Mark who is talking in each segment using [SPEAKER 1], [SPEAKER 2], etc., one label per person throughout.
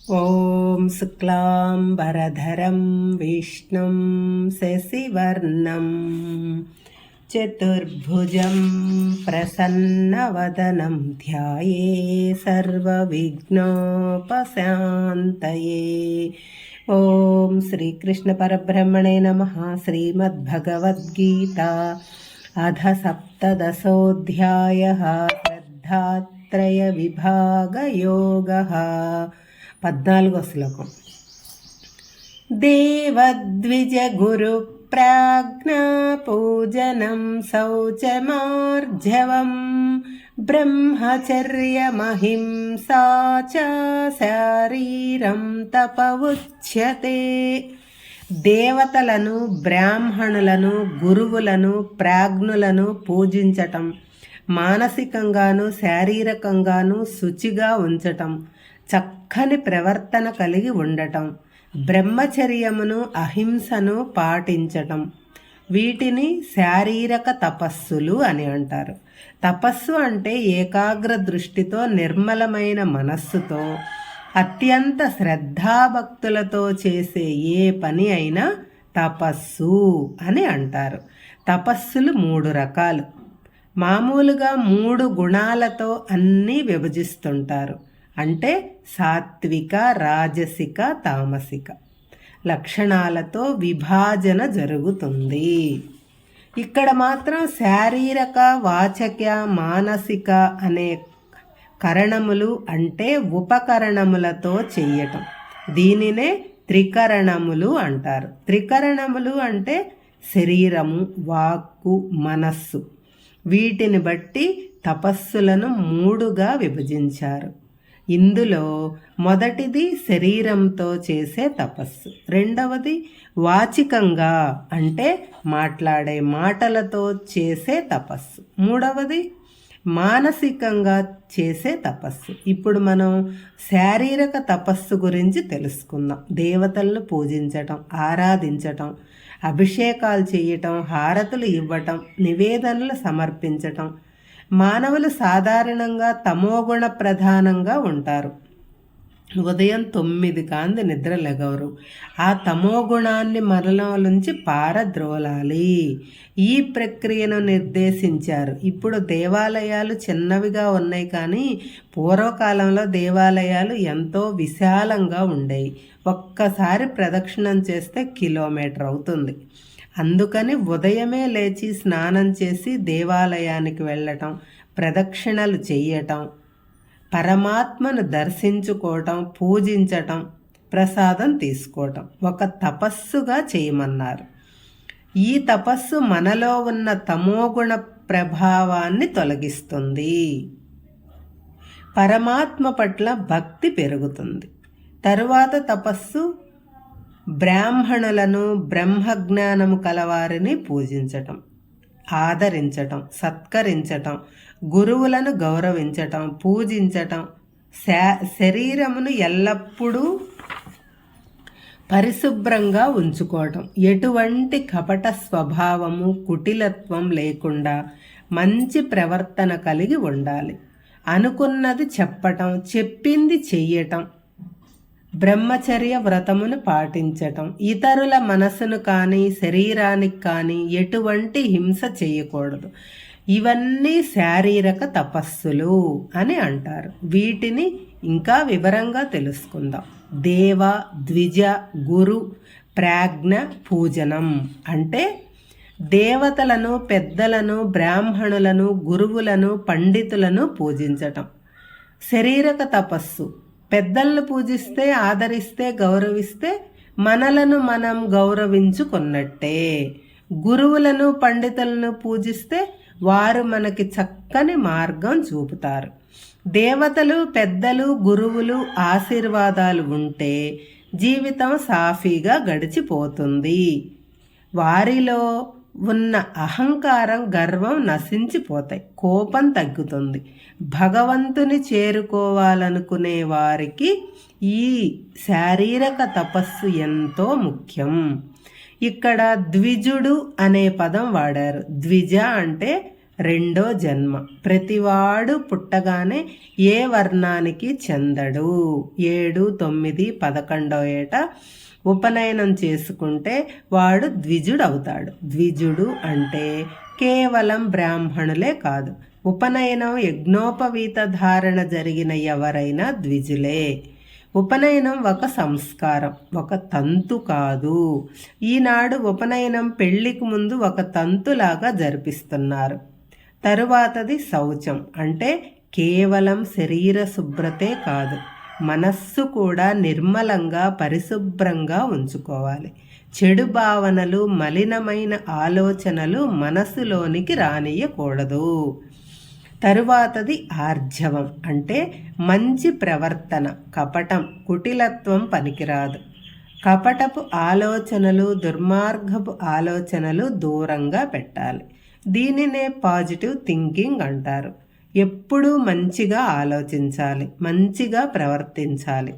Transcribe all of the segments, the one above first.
[SPEAKER 1] ॐ शुक्लाम्बरधरं विष्णुं शशिवर्णं चतुर्भुजं प्रसन्नवदनं ध्याये सर्वविघ्नोपशान्तये। ॐ श्रीकृष्णपरब्रह्मणे नमः। श्रीमद्भगवद्गीता अध सप्तदशोऽध्यायः श्रद्धात्रयविभागयोगः। 14వ శ్లోకం. దేవద్విజ గురు ప్రాజ్ఞ పూజనం శౌచమార్జవం బ్రహ్మచర్యమహింసా చ శారీరం తప ఉచ్యతే. దేవతలను, బ్రాహ్మణులను, గురువులను, ప్రాజ్ఞులను పూజించటం, మానసికంగాను శారీరకంగాను శుచిగా ఉంచటం, చక్కని ప్రవర్తన కలిగి ఉండటం, బ్రహ్మచర్యమును అహింసను పాటించటం, వీటిని శారీరక తపస్సులు అని అంటారు. తపస్సు అంటే ఏకాగ్ర దృష్టితో, నిర్మలమైన మనస్సుతో, అత్యంత శ్రద్ధాభక్తులతో చేసే ఏ పని అయినా తపస్సు అని అంటారు. తపస్సులు 3 రకాలు. మామూలుగా 3 గుణాలతో అన్నీ విభజిస్తుంటారు. అంటే సాత్విక, రాజసిక, తామసిక లక్షణాలతో విభాజన జరుగుతుంది. ఇక్కడ మాత్రం శారీరక, వాచక, మానసిక అనే కరణములు అంటే ఉపకరణములతో చెయ్యటం. దీనినే త్రికరణములు అంటారు. త్రికరణములు అంటే శరీరము, వాక్కు, మనస్సు. వీటిని బట్టి తపస్సులను 3గా విభజించారు. ఇందులో మొదటిది శరీరంతో చేసే తపస్సు, రెండవది వాచికంగా అంటే మాట్లాడే మాటలతో చేసే తపస్సు, మూడవది మానసికంగా చేసే తపస్సు. ఇప్పుడు మనం శారీరక తపస్సు గురించి తెలుసుకుందాం. దేవతలను పూజించటం, ఆరాధించటం, అభిషేకాలు చేయటం, హారతులు ఇవ్వటం, నివేదనలు సమర్పించటం. మానవులు సాధారణంగా తమోగుణ ప్రధానంగా ఉంటారు. ఉదయం 9 కాంతి నిద్ర లెగవరు. ఆ తమోగుణాన్ని మనలోంచి పారద్రోలాలి. ఈ ప్రక్రియను నిర్దేశించారు. ఇప్పుడు దేవాలయాలు చిన్నవిగా ఉన్నాయి, కానీ పూర్వకాలంలో దేవాలయాలు ఎంతో విశాలంగా ఉండేవి. ఒక్కసారి ప్రదక్షిణం చేస్తే కిలోమీటర్ అవుతుంది. అందుకని ఉదయమే లేచి స్నానం చేసి దేవాలయానికి వెళ్ళటం, ప్రదక్షిణలు చెయ్యటం, పరమాత్మను దర్శించుకోవటం, పూజించటం, ప్రసాదం తీసుకోవటం ఒక తపస్సుగా చేయమన్నారు. ఈ తపస్సు మనలో ఉన్న తమోగుణ ప్రభావాన్ని తొలగిస్తుంది. పరమాత్మ పట్ల భక్తి పెరుగుతుంది. తరువాత తపస్సు బ్రాహ్మణులను, బ్రహ్మజ్ఞానము కలవారిని పూజించటం, ఆదరించటం, సత్కరించటం, గురువులను గౌరవించటం, పూజించటం, శరీరమును ఎల్లప్పుడూ పరిశుభ్రంగా ఉంచుకోవటం, ఎటువంటి కపట స్వభావము, కుటిలత్వం లేకుండా మంచి ప్రవర్తన కలిగి ఉండాలి. అనుకున్నది చెప్పటం, చెప్పింది చెయ్యటం, బ్రహ్మచర్య వ్రతమును పాటించటం, ఇతరుల మనసును కానీ శరీరానికి కానీ ఎటువంటి హింస చేయకూడదు. ఇవన్నీ శారీరక తపస్సులు అని అంటారు. వీటిని ఇంకా వివరంగా తెలుసుకుందాం. దేవ, ద్విజ, గురు, ప్రాజ్ఞ పూజనం అంటే దేవతలను, పెద్దలను, బ్రాహ్మణులను, గురువులను, పండితులను పూజించటం. శారీరక తపస్సు పెద్దలను పూజిస్తే, ఆదరిస్తే, గౌరవిస్తే మనలను మనం గౌరవించుకున్నట్టే. గురువులను, పండితులను పూజిస్తే వారు మనకి చక్కని మార్గం చూపుతారు. దేవతలు, పెద్దలు, గురువులు ఆశీర్వాదాలు ఉంటే జీవితం సాఫీగా గడిచిపోతుంది. వారిలో ఉన్న అహంకారం, గర్వం నశించిపోతాయి. కోపం తగ్గుతుంది. భగవంతుని చేరుకోవాలనుకునే వారికి ఈ శారీరక తపస్సు ఎంతో ముఖ్యం. ఇక్కడ ద్విజుడు అనే పదం వాడారు. ద్విజ అంటే రెండో జన్మ. ప్రతివాడు పుట్టగానే ఏ వర్ణానికి చెందడు. 7, 9, 11వ ఏట ఉపనయనం చేసుకుంటే వాడు ద్విజుడవుతాడు. ద్విజుడు అంటే కేవలం బ్రాహ్మణులే కాదు, ఉపనయనం యజ్ఞోపవీత ధారణ జరిగిన ఎవరైనా ద్విజులే. ఉపనయనం ఒక సంస్కారం, ఒక తంతు కాదు. ఈనాడు ఉపనయనం పెళ్లికి ముందు ఒక తంతులాగా జరిపిస్తున్నారు. తరువాతది శౌచం, అంటే కేవలం శరీర శుభ్రతే కాదు, మనస్సు కూడా నిర్మలంగా పరిశుభ్రంగా ఉంచుకోవాలి. చెడు భావనలు, మలినమైన ఆలోచనలు మనసులోనికి రానియకూడదు. తరువాతది ఆర్జవం, అంటే మంచి ప్రవర్తన, కపటం, కుటిలత్వం పనికిరాదు. కపటపు ఆలోచనలు, దుర్మార్గపు ఆలోచనలు దూరంగా పెట్టాలి. దీనినే పాజిటివ్ థింకింగ్ అంటారు. ఎప్పుడూ మంచిగా ఆలోచించాలి, మంచిగా ప్రవర్తించాలి.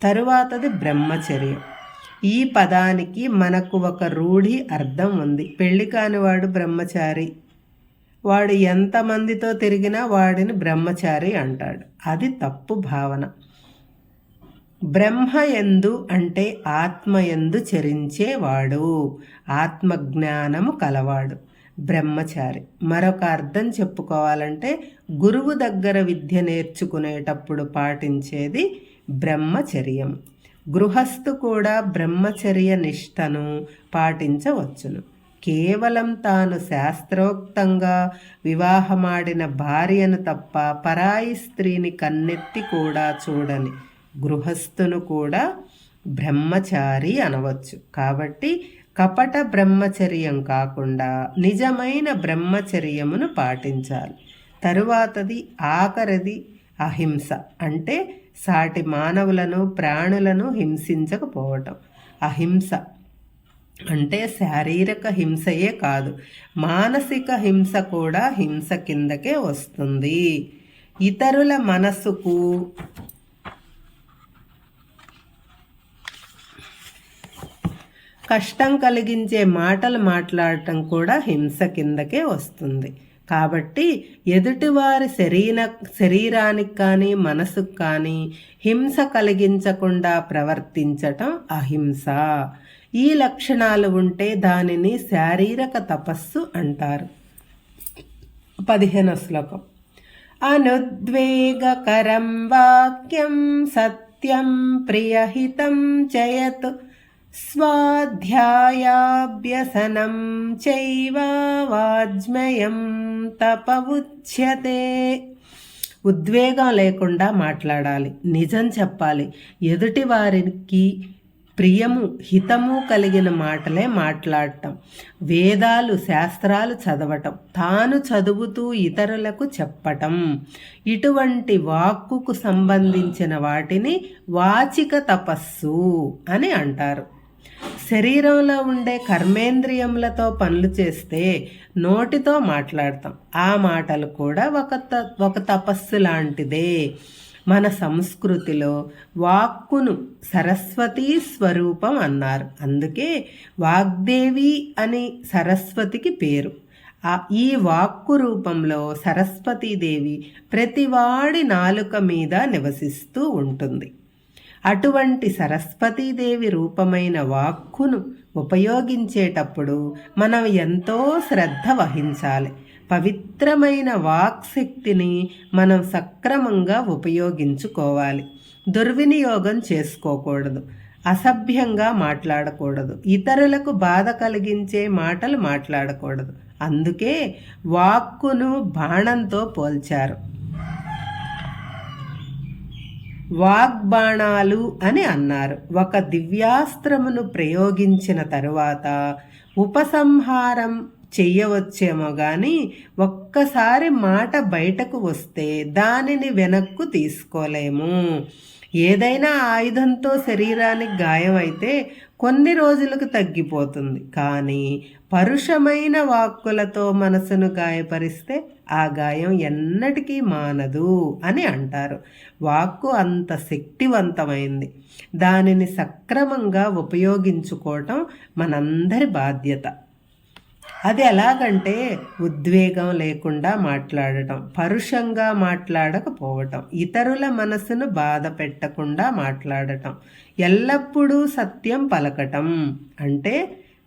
[SPEAKER 1] తరువాతది బ్రహ్మచర్యం. ఈ పదానికి మనకు ఒక రూఢి అర్థం ఉంది. పెళ్లి కానివాడు బ్రహ్మచారి, వాడు ఎంతమందితో తిరిగినా వాడిని బ్రహ్మచారి అంటాడు. అది తప్పు భావన. బ్రహ్మయందు అంటే ఆత్మయందు చరించేవాడు, ఆత్మజ్ఞానము కలవాడు బ్రహ్మచారి. మరొక అర్థం చెప్పుకోవాలంటే గురువు దగ్గర విద్య నేర్చుకునేటప్పుడు పాటించేది బ్రహ్మచర్యం. గృహస్థు కూడా బ్రహ్మచర్య నిష్టను పాటించవచ్చును. కేవలం తాను శాస్త్రోక్తంగా వివాహమాడిన భార్యను తప్ప పరాయి స్త్రీని కన్నెత్తి కూడా చూడని గృహస్థును కూడా బ్రహ్మచారి అనవచ్చు. కాబట్టి కపట బ్రహ్మచర్యం కాకుండా నిజమైన బ్రహ్మచర్యమును పాటించాలి. తరువాతది ఆఖరిది అహింస, అంటే సాటి మానవులను, ప్రాణులను హింసించకపోవటం. అహింస అంటే శారీరక హింసయే కాదు, మానసిక హింస కూడా హింస కిందకే వస్తుంది. ఇతరుల మనసుకు కష్టం కలిగించే మాటలు మాట్లాడటం కూడా హింస కిందకే వస్తుంది. కాబట్టి ఎదుటివారి శరీరానికి కానీ మనసుకు కానీ హింస కలిగించకుండా ప్రవర్తించటం అహింస. ఈ లక్షణాలు ఉంటే దానిని శారీరక తపస్సు అంటారు. 15వ శ్లోకం. అనుద్వేగకరం వాక్యం సత్యం ప్రియహితం చయత్ స్వాధ్యాయాభ్యసనం చైవ వాజ్మయం తపవుచ్యతే. ఉద్వేగం లేకుండా మాట్లాడాలి, నిజం చెప్పాలి, ఎదుటి వారికి ప్రియము హితము కలిగిన మాటలే మాట్లాడటం, వేదాలు శాస్త్రాలు చదవటం, తాను చదువుతూ ఇతరులకు చెప్పటం, ఇటువంటి వాక్కుకు సంబంధించిన వాటిని వాచిక తపస్సు అని అంటారు. శరీరంలో ఉండే కర్మేంద్రియములతో పనులు చేస్తే నోటితో మాట్లాడతాం, ఆ మాటలు కూడా ఒక తపస్సు లాంటిదే. మన సంస్కృతిలో వాక్కును సరస్వతీ స్వరూపం అన్నారు. అందుకే వాగ్దేవి అని సరస్వతికి పేరు. ఈ వాక్కు రూపంలో సరస్వతీదేవి ప్రతివాడి నాలుక మీద నివసిస్తూ ఉంటుంది. అటువంటి సరస్వతీదేవి రూపమైన వాక్కును ఉపయోగించేటప్పుడు మనం ఎంతో శ్రద్ధ వహించాలి. పవిత్రమైన వాక్శక్తిని మనం సక్రమంగా ఉపయోగించుకోవాలి. దుర్వినియోగం చేసుకోకూడదు, అసభ్యంగా మాట్లాడకూడదు, ఇతరులకు బాధ కలిగించే మాటలు మాట్లాడకూడదు. అందుకే వాక్కును బాణంతో పోల్చారు. వాగ్బాణాలు అని అన్నారు. ఒక దివ్యాస్త్రమును ప్రయోగించిన తరువాత ఉపసంహారం చెయ్యవచ్చేమో కానీ ఒక్కసారి మాట బయటకు వస్తే దానిని వెనక్కు తీసుకోలేము. ఏదైనా ఆయుధంతో శరీరానికి గాయం అయితే కొన్ని రోజులకు తగ్గిపోతుంది, కానీ పరుషమైన వాక్కులతో మనసును గాయపరిస్తే ఆ గాయం ఎన్నటికీ మానదు అని అంటారు. వాక్కు అంత శక్తివంతమైంది, దానిని సక్రమంగా ఉపయోగించుకోవటం మనందరి బాధ్యత. అది ఎలాగంటే ఉద్వేగం లేకుండా మాట్లాడటం, పరుషంగా మాట్లాడకపోవటం, ఇతరుల మనసును బాధ పెట్టకుండా మాట్లాడటం, ఎల్లప్పుడూ సత్యం పలకటం. అంటే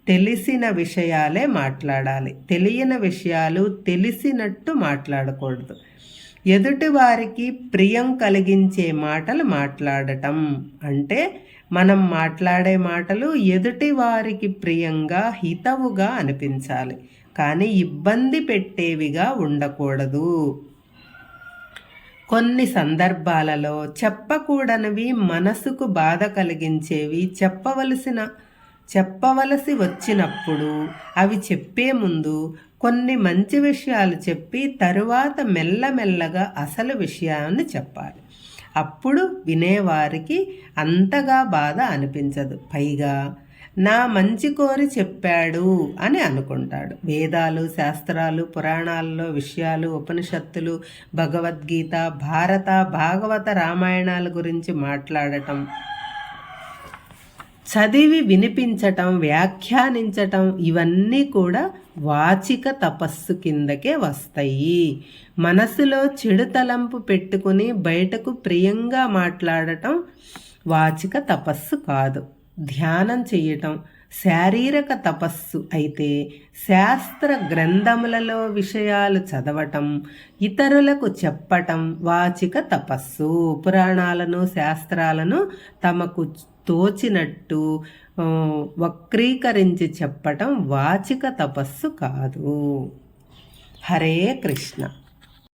[SPEAKER 1] తెలిసిన విషయాలే మాట్లాడాలి, తెలియని విషయాలు తెలిసినట్టు మాట్లాడకూడదు. ఎదుటి వారికి ప్రియం కలిగించే మాటలు మాట్లాడటం అంటే మనం మాట్లాడే మాటలు ఎదుటి వారికి ప్రియంగా హితవుగా అనిపించాలి, కానీ ఇబ్బంది పెట్టేవిగా ఉండకూడదు. కొన్ని సందర్భాలలో చెప్పకూడనివి, మనసుకు బాధ కలిగించేవి చెప్పవలసి వచ్చినప్పుడు అవి చెప్పే ముందు కొన్ని మంచి విషయాలు చెప్పి తరువాత మెల్లమెల్లగా అసలు విషయాన్ని చెప్పాలి. అప్పుడు వినేవారికి అంతగా బాధ అనిపించదు. పైగా నా మంచి కోరి చెప్పాడు అని అనుకుంటాడు. వేదాలు, శాస్త్రాలు, పురాణాల్లో విషయాలు, ఉపనిషత్తులు, భగవద్గీత, భారత, భాగవత, రామాయణాల గురించి మాట్లాడటం, చదివి వినిపించటం, వ్యాఖ్యానించటం ఇవన్నీ కూడా వాచిక తపస్సు కిందకే వస్తాయి. మనసులో చెడు తలంపు పెట్టుకుని బయటకు ప్రియంగా మాట్లాడటం వాచిక తపస్సు కాదు. ధ్యానం చేయటం శారీరక తపస్సు అయితే, శాస్త్ర గ్రంథములలో విషయాలు చదవటం, ఇతరులకు చెప్పటం వాచిక తపస్సు. పురాణాలను, శాస్త్రాలను తమకు తోచినట్టు వక్రీకరించి చెప్పటం వాచిక తపస్సు కాదు. హరే కృష్ణ.